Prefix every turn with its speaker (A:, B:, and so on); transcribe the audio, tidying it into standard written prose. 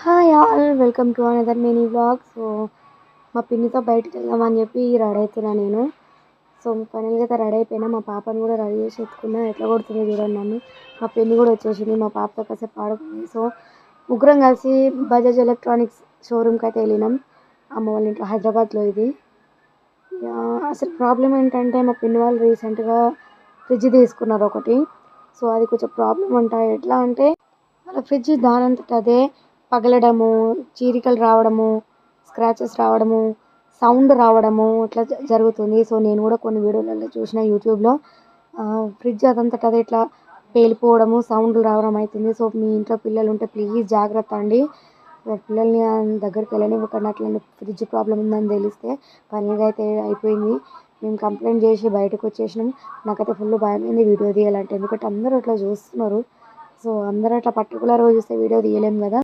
A: Hi all welcome to another mini vlog. So మా పిన్నితో బయటికి వెళ్దామని చెప్పి రెడీ అవుతున్నా నేను. సో ఫైనల్గా అయితే రెడీ అయిపోయినా. మా పాపను కూడా రెడీ చేసి ఎత్తుకున్నా. ఎట్లా కొడుతుంది చూడండి నన్ను. మా పిన్ని కూడా వచ్చేసింది. మా పాపతో కాసేపు ఆడుకుంది. సో ముగ్గురం కలిసి బజాజ్ ఎలక్ట్రానిక్స్ షోరూమ్కి అయితే వెళ్ళినాం. అమ్మ వాళ్ళ ఇంట్లో హైదరాబాద్లో ఇది. అసలు ప్రాబ్లం ఏంటంటే మా పిన్ని వాళ్ళు రీసెంట్గా ఫ్రిడ్జ్ తీసుకున్నారు ఒకటి. సో అది కొంచెం ప్రాబ్లం అంట. ఎట్లా అంటే వాళ్ళ ఫ్రిడ్జ్ దానంతట అదే పగలడము, చీరికలు రావడము, స్క్రాచెస్ రావడము, సౌండ్ రావడము ఇట్లా జరుగుతుంది. సో నేను కూడా కొన్ని వీడియోలలో చూసిన యూట్యూబ్లో. ఫ్రిడ్జ్ అదంతట అదే ఇట్లా పేలిపోవడము, సౌండ్లు రావడం అవుతుంది. సో మీ ఇంట్లో పిల్లలు ఉంటే ప్లీజ్ జాగ్రత్త అండి. పిల్లల్ని దగ్గరికి వెళ్ళనివ్వకండి. అట్లా ఫ్రిడ్జ్ ప్రాబ్లం ఉందని తెలిస్తే. ఫైనల్గా అయితే అయిపోయింది. మేము కంప్లైంట్ చేసి బయటకు వచ్చేసినాం. నాకైతే ఫుల్ భయమైంది వీడియో తీయాలంటే. ఎందుకంటే అందరూ అట్లా చూస్తున్నారు. సో అందరూ అట్లా పర్టికులర్గా చూస్తే వీడియో తీయలేము కదా.